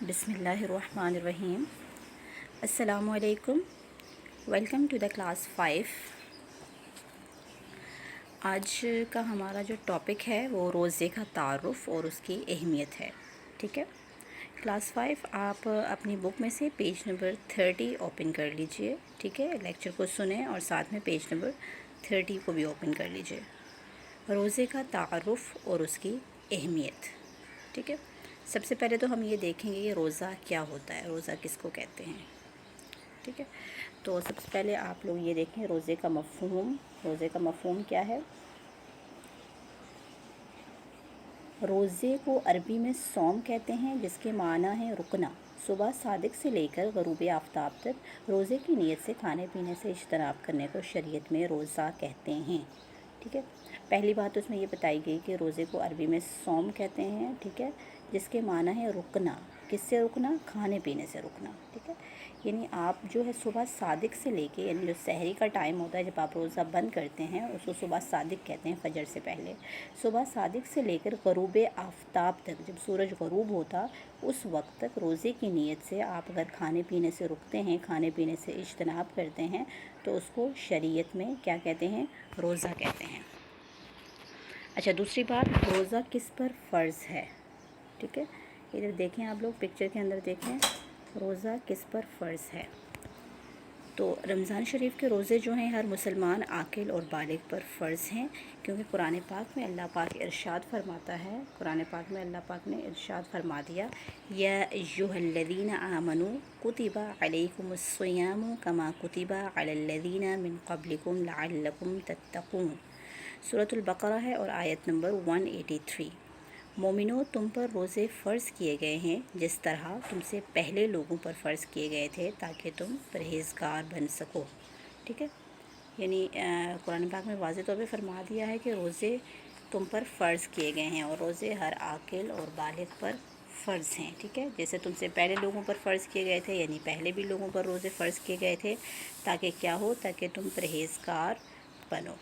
بسم اللہ الرحمن الرحیم۔ السلام علیکم، ویلکم ٹو دا کلاس 5۔ آج کا ہمارا جو ٹاپک ہے وہ روزے کا تعارف اور اس کی اہمیت ہے، ٹھیک ہے۔ کلاس 5 آپ اپنی بک میں سے پیج نمبر 30 اوپن کر لیجئے، ٹھیک ہے۔ لیکچر کو سنیں اور ساتھ میں پیج نمبر 30 کو بھی اوپن کر لیجئے۔ روزے کا تعارف اور اس کی اہمیت، ٹھیک ہے۔ سب سے پہلے تو ہم یہ دیکھیں گے کہ روزہ کیا ہوتا ہے، روزہ کس کو کہتے ہیں، ٹھیک ہے۔ تو سب سے پہلے آپ لوگ یہ دیکھیں روزے کا مفہوم۔ روزے کا مفہوم کیا ہے؟ روزے کو عربی میں صوم کہتے ہیں، جس کے معنی ہے رکنا۔ صبح صادق سے لے کر غروب آفتاب تک روزے کی نیت سے کھانے پینے سے اجتناب کرنے کو شریعت میں روزہ کہتے ہیں، ٹھیک ہے۔ پہلی بات تو اس میں یہ بتائی گئی کہ روزے کو عربی میں صوم کہتے ہیں، ٹھیک ہے، جس کے معنی ہے رکنا۔ کس سے رکنا؟ کھانے پینے سے رکنا، ٹھیک ہے۔ یعنی آپ جو ہے صبح صادق سے لے کے، یعنی جو سحری کا ٹائم ہوتا ہے جب آپ روزہ بند کرتے ہیں، اس کو صبح صادق کہتے ہیں، فجر سے پہلے۔ صبح صادق سے لے کر غروب آفتاب تک، جب سورج غروب ہوتا اس وقت تک روزے کی نیت سے آپ اگر کھانے پینے سے رکتے ہیں، کھانے پینے سے اجتناب کرتے ہیں، تو اس کو شریعت میں کیا کہتے ہیں؟ روزہ کہتے ہیں۔ اچھا، دوسری بات، روزہ کس پر فرض ہے، ٹھیک ہے۔ ادھر دیکھیں آپ لوگ، پکچر کے اندر دیکھیں روزہ کس پر فرض ہے۔ تو رمضان شریف کے روزے جو ہیں ہر مسلمان عاقل اور بالغ پر فرض ہیں، کیونکہ قرآن پاک میں اللہ پاک ارشاد فرماتا ہے، قرآن پاک میں اللہ پاک نے ارشاد فرما دیا، یا ایھا الذین آمنوا کتب علیکم الصیام کما کتب علی الذین من قبلکم لعلکم تتقون۔ سورۃ البقرہ ہے اور آیت نمبر 183۔ مومنو، تم پر روزے فرض کیے گئے ہیں جس طرح تم سے پہلے لوگوں پر فرض کیے گئے تھے تاکہ تم پرہیزگار بن سکو، ٹھیک ہے۔ یعنی قرآن پاک میں واضح طور پہ فرما دیا ہے کہ روزے تم پر فرض کیے گئے ہیں، اور روزے ہر عاقل اور بالغ پر فرض ہیں، ٹھیک ہے۔ جیسے تم سے پہلے لوگوں پر فرض کیے گئے تھے، یعنی پہلے بھی لوگوں پر روزے فرض کیے گئے تھے تاکہ کیا ہو؟ تاکہ تم پرہیزگار بنو۔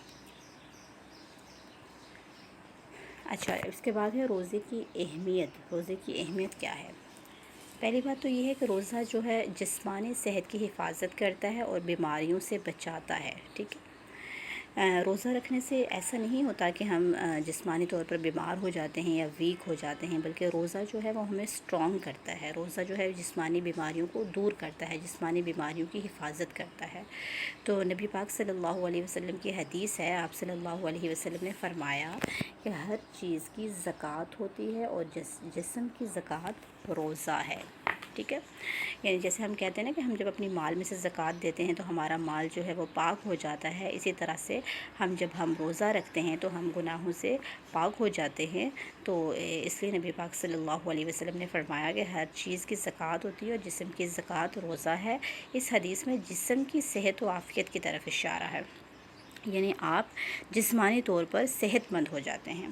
اچھا، اس کے بعد ہے روزے کی اہمیت۔ روزے کی اہمیت کیا ہے؟ پہلی بات تو یہ ہے کہ روزہ جو ہے جسمانی صحت کی حفاظت کرتا ہے اور بیماریوں سے بچاتا ہے، ٹھیک ہے۔ روزہ رکھنے سے ایسا نہیں ہوتا کہ ہم جسمانی طور پر بیمار ہو جاتے ہیں یا ویک ہو جاتے ہیں، بلکہ روزہ جو ہے وہ ہمیں اسٹرانگ کرتا ہے۔ روزہ جو ہے جسمانی بیماریوں کو دور کرتا ہے، جسمانی بیماریوں کی حفاظت کرتا ہے۔ تو نبی پاک صلی اللہ علیہ وسلم کی حدیث ہے، آپ صلی اللہ علیہ وسلم نے فرمایا کہ ہر چیز کی زکوٰۃ ہوتی ہے اور جسم کی زکوٰۃ روزہ ہے، ٹھیک ہے۔ یعنی جیسے ہم کہتے ہیں نا کہ ہم جب اپنی مال میں سے زکوٰۃ دیتے ہیں تو ہمارا مال جو ہے وہ پاک ہو جاتا ہے، اسی طرح سے جب ہم روزہ رکھتے ہیں تو ہم گناہوں سے پاک ہو جاتے ہیں۔ تو اس لیے نبی پاک صلی اللہ علیہ وسلم نے فرمایا کہ ہر چیز کی زکوٰۃ ہوتی ہے اور جسم کی زکوٰۃ روزہ ہے۔ اس حدیث میں جسم کی صحت و عافیت کی طرف اشارہ ہے، یعنی آپ جسمانی طور پر صحت مند ہو جاتے ہیں۔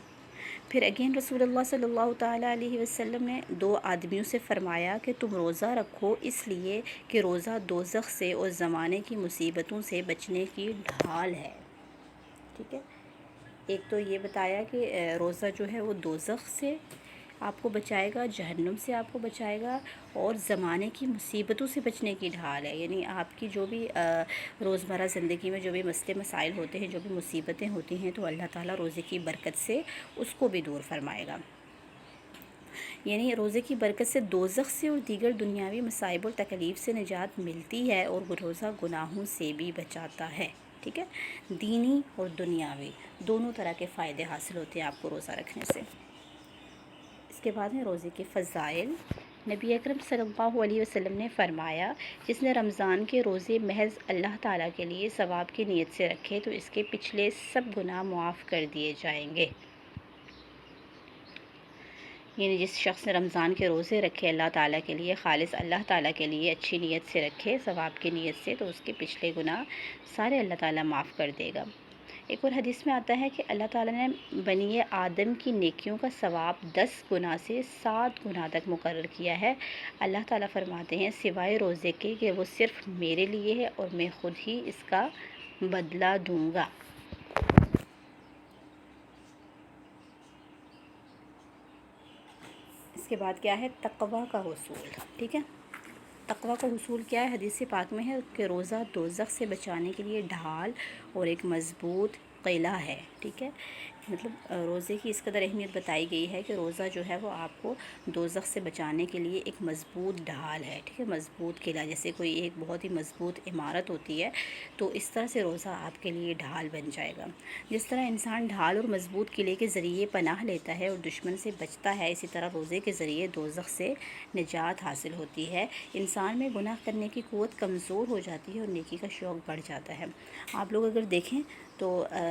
پھر اگین رسول اللہ صلی اللہ تعالیٰ علیہ وسلم نے 2 آدمیوں سے فرمایا کہ تم روزہ رکھو، اس لیے کہ روزہ دوزخ سے اور زمانے کی مصیبتوں سے بچنے کی ڈھال ہے، ٹھیک ہے۔ ایک تو یہ بتایا کہ روزہ جو ہے وہ دوزخ سے آپ کو بچائے گا، جہنم سے آپ کو بچائے گا، اور زمانے کی مصیبتوں سے بچنے کی ڈھال ہے۔ یعنی آپ کی جو بھی روزمرہ زندگی میں جو بھی مسئلے مسائل ہوتے ہیں، جو بھی مصیبتیں ہوتی ہیں، تو اللہ تعالیٰ روزے کی برکت سے اس کو بھی دور فرمائے گا۔ یعنی روزے کی برکت سے دوزخ سے اور دیگر دنیاوی مصائب و تکلیف سے نجات ملتی ہے، اور روزہ گناہوں سے بھی بچاتا ہے، ٹھیک ہے۔ دینی اور دنیاوی دونوں طرح کے فائدے حاصل ہوتے ہیں آپ کو روزہ رکھنے سے۔ اس کے بعد ہے روزے کے فضائل۔ نبی اکرم صلی اللہ علیہ وسلم نے فرمایا، جس نے رمضان کے روزے محض اللہ تعالیٰ کے لیے ثواب کی نیت سے رکھے تو اس کے پچھلے سب گناہ معاف کر دیے جائیں گے۔ یعنی جس شخص نے رمضان کے روزے رکھے اللہ تعالیٰ کے لیے، خالص اللہ تعالیٰ کے لیے اچھی نیت سے رکھے، ثواب کی نیت سے، تو اس کے پچھلے گناہ سارے اللہ تعالیٰ معاف کر دے گا۔ ایک اور حدیث میں آتا ہے کہ اللہ تعالیٰ نے بنی آدم کی نیکیوں کا ثواب 10 گنا سے 7 گنا تک مقرر کیا ہے۔ اللہ تعالیٰ فرماتے ہیں سوائے روزے کے کہ وہ صرف میرے لیے ہے اور میں خود ہی اس کا بدلہ دوں گا۔ اس اس کے بعد کیا ہے؟ تقویٰ کا حصول، ٹھیک ہے۔ تقویٰ کا حصول کیا ہے؟ حدیث پاک میں ہے کہ روزہ دوزخ سے بچانے کے لیے ڈھال اور ایک مضبوط قلعہ ہے، ٹھیک ہے۔ مطلب روزے کی اس قدر اہمیت بتائی گئی ہے کہ روزہ جو ہے وہ آپ کو دوزخ سے بچانے کے لیے ایک مضبوط ڈھال ہے، ٹھیک ہے، مضبوط قلعہ، جیسے کوئی ایک بہت ہی مضبوط عمارت ہوتی ہے، تو اس طرح سے روزہ آپ کے لیے ڈھال بن جائے گا۔ جس طرح انسان ڈھال اور مضبوط قلعے کے ذریعے پناہ لیتا ہے اور دشمن سے بچتا ہے، اسی طرح روزے کے ذریعے دوزخ سے نجات حاصل ہوتی ہے۔ انسان میں گناہ کرنے کی قوت کمزور ہو جاتی ہے اور نیکی کا شوق بڑھ جاتا ہے۔ آپ لوگ اگر دیکھیں تو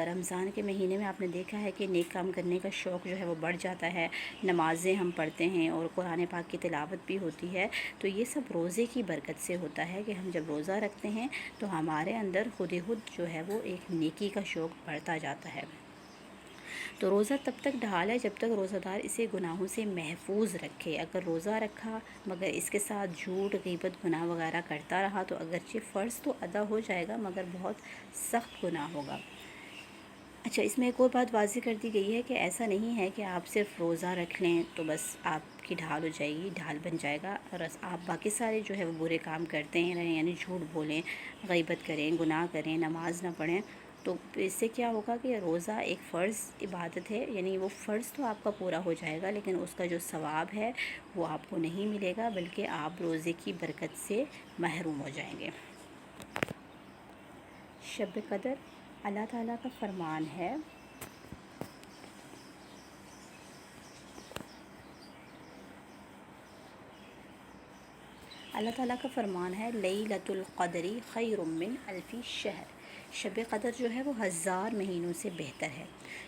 رمضان کے مہینے میں آپ نے دیکھا ہے کہ نیک کام کرنے کا شوق جو ہے وہ بڑھ جاتا ہے، نمازیں ہم پڑھتے ہیں اور قرآن پاک کی تلاوت بھی ہوتی ہے، تو یہ سب روزے کی برکت سے ہوتا ہے کہ ہم جب روزہ رکھتے ہیں تو ہمارے اندر خود جو ہے وہ ایک نیکی کا شوق بڑھتا جاتا ہے۔ تو روزہ تب تک ڈھال ہے جب تک روزہ دار اسے گناہوں سے محفوظ رکھے۔ اگر روزہ رکھا مگر اس کے ساتھ جھوٹ، غیبت، گناہ وغیرہ کرتا رہا تو اگرچہ فرض تو ادا ہو جائے گا مگر بہت سخت گناہ ہوگا۔ اچھا، اس میں ایک اور بات واضح کر دی گئی ہے کہ ایسا نہیں ہے کہ آپ صرف روزہ رکھ لیں تو بس آپ کی ڈھال ہو جائے گی، ڈھال بن جائے گا، اور آپ باقی سارے جو ہے وہ برے کام کرتے ہیں رہیں، یعنی جھوٹ بولیں، غیبت کریں، گناہ کریں، نماز نہ پڑھیں، تو اس سے کیا ہوگا کہ روزہ ایک فرض عبادت ہے، یعنی وہ فرض تو آپ کا پورا ہو جائے گا لیکن اس کا جو ثواب ہے وہ آپ کو نہیں ملے گا، بلکہ آپ روزے کی برکت سے محروم ہو جائیں گے۔ شب قدر اللہ تعالیٰ کا فرمان ہے، اللہ تعالیٰ کا فرمان ہے لیلۃ القدر خیر من الف شہر، شب قدر جو ہے وہ 1000 مہینوں سے بہتر ہے۔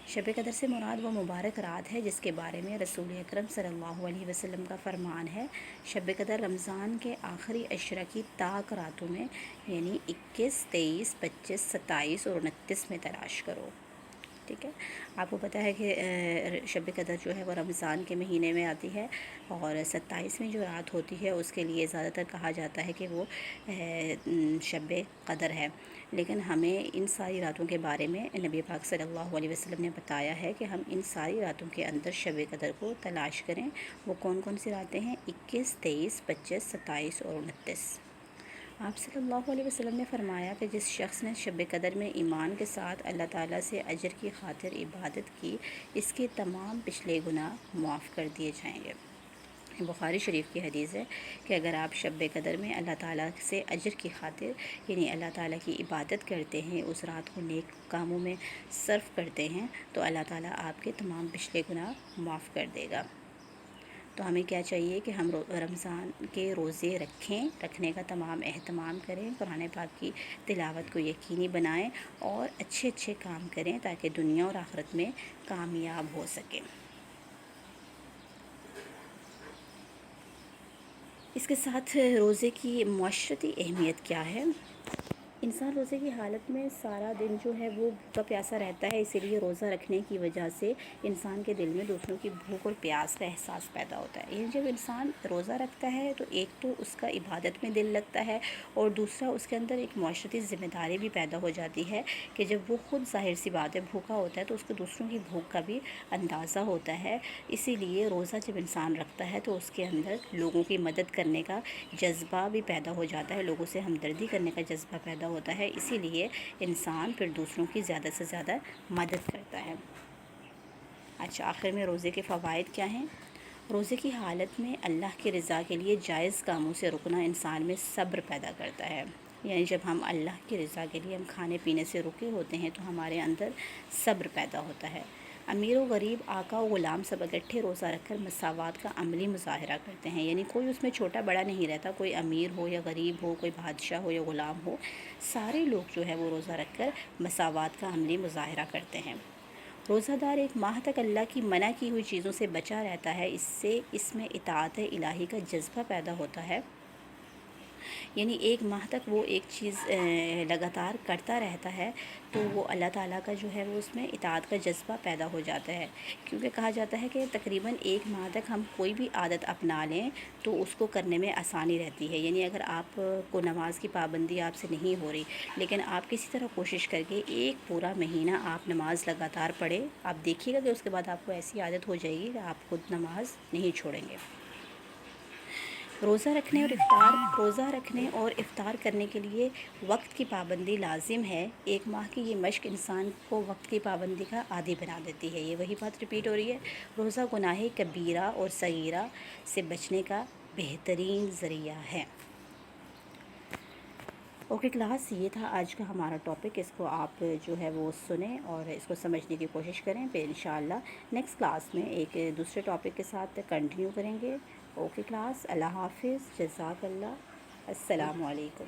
شب قدر سے مراد وہ مبارک رات ہے جس کے بارے میں رسول اکرم صلی اللہ علیہ وسلم کا فرمان ہے، شب قدر رمضان کے آخری عشرہ کی طاق راتوں میں، یعنی 21، 23، 25، 27 اور 29 میں تلاش کرو، ٹھیک ہے۔ آپ کو پتہ ہے کہ شب قدر جو ہے وہ رمضان کے مہینے میں آتی ہے، اور 27ویں جو رات ہوتی ہے اس کے لیے زیادہ تر کہا جاتا ہے کہ وہ شب قدر ہے، لیکن ہمیں ان ساری راتوں کے بارے میں نبی پاک صلی اللہ علیہ وسلم نے بتایا ہے کہ ہم ان ساری راتوں کے اندر شب قدر کو تلاش کریں۔ وہ کون کون سی راتیں ہیں؟ 21، 23، 25، 27 اور 29۔ آپ صلی اللہ علیہ وسلم نے فرمایا کہ جس شخص نے شب قدر میں ایمان کے ساتھ اللہ تعالیٰ سے اجر کی خاطر عبادت کی، اس کے تمام پچھلے گناہ معاف کر دیے جائیں گے۔ بخاری شریف کی حدیث ہے کہ اگر آپ شب قدر میں اللہ تعالیٰ سے اجر کی خاطر، یعنی اللہ تعالیٰ کی عبادت کرتے ہیں، اس رات کو نیک کاموں میں صرف کرتے ہیں، تو اللہ تعالیٰ آپ کے تمام پچھلے گناہ معاف کر دے گا۔ تو ہمیں کیا چاہیے کہ ہم رمضان کے روزے رکھنے کا تمام اہتمام کریں، قرآن پاک کی تلاوت کو یقینی بنائیں اور اچھے اچھے کام کریں تاکہ دنیا اور آخرت میں کامیاب ہو سکیں۔ اس کے ساتھ روزے کی معاشرتی اہمیت کیا ہے؟ انسان روزے کی حالت میں سارا دن جو ہے وہ بھوکا پیاسا رہتا ہے، اسی لیے روزہ رکھنے کی وجہ سے انسان کے دل میں دوسروں کی بھوک اور پیاس کا احساس پیدا ہوتا ہے۔ یعنی جب انسان روزہ رکھتا ہے تو ایک تو اس کا عبادت میں دل لگتا ہے، اور دوسرا اس کے اندر ایک معاشرتی ذمہ داری بھی پیدا ہو جاتی ہے کہ جب وہ خود ظاہر سی بات ہے بھوکا ہوتا ہے تو اس کو دوسروں کی بھوک کا بھی اندازہ ہوتا ہے۔ اسی لیے روزہ جب انسان رکھتا ہے تو اس کے اندر لوگوں کی مدد کرنے کا جذبہ بھی پیدا ہو جاتا ہے، لوگوں سے ہمدردی کرنے کا جذبہ پیدا ہوتا ہے، اسی لیے انسان پھر دوسروں کی زیادہ سے زیادہ مدد کرتا ہے۔ اچھا، آخر میں روزے کے فوائد کیا ہیں؟ روزے کی حالت میں اللہ کی رضا کے لیے جائز کاموں سے رکنا انسان میں صبر پیدا کرتا ہے، یعنی جب ہم اللہ کی رضا کے لیے ہم کھانے پینے سے رکے ہوتے ہیں تو ہمارے اندر صبر پیدا ہوتا ہے۔ امیر و غریب، آقا و غلام سب اکٹھے روزہ رکھ کر مساوات کا عملی مظاہرہ کرتے ہیں، یعنی کوئی اس میں چھوٹا بڑا نہیں رہتا، کوئی امیر ہو یا غریب ہو، کوئی بادشاہ ہو یا غلام ہو، سارے لوگ جو ہے وہ روزہ رکھ کر مساوات کا عملی مظاہرہ کرتے ہیں۔ روزہ دار ایک ماہ تک اللہ کی منع کی ہوئی چیزوں سے بچا رہتا ہے، اس میں اطاعت الہی کا جذبہ پیدا ہوتا ہے، یعنی ایک ماہ تک وہ ایک چیز لگاتار کرتا رہتا ہے تو وہ اللہ تعالیٰ کا جو ہے وہ اس میں اطاعت کا جذبہ پیدا ہو جاتا ہے، کیونکہ کہا جاتا ہے کہ تقریباً ایک ماہ تک ہم کوئی بھی عادت اپنا لیں تو اس کو کرنے میں آسانی رہتی ہے، یعنی اگر آپ کو نماز کی پابندی آپ سے نہیں ہو رہی لیکن آپ کسی طرح کوشش کر کے ایک پورا مہینہ آپ نماز لگاتار پڑھیں، آپ دیکھیے گا کہ اس کے بعد آپ کو ایسی عادت ہو جائے گی کہ آپ خود نماز نہیں چھوڑیں گے۔ روزہ رکھنے اور افطار کرنے کے لیے وقت کی پابندی لازم ہے۔ 1 ماہ کی یہ مشق انسان کو وقت کی پابندی کا عادی بنا دیتی ہے۔ یہ وہی بات ریپیٹ ہو رہی ہے، روزہ گناہ کبیرہ اور صغیرہ سے بچنے کا بہترین ذریعہ ہے۔ اوکے کلاس، یہ تھا آج کا ہمارا ٹاپک۔ اس کو آپ جو ہے وہ سنیں اور اس کو سمجھنے کی کوشش کریں، پھر انشاءاللہ نیکسٹ کلاس میں ایک دوسرے ٹاپک کے ساتھ کنٹینیو کریں گے۔ اوکے کلاس، اللہ حافظ، جزاک اللہ، السلام علیکم۔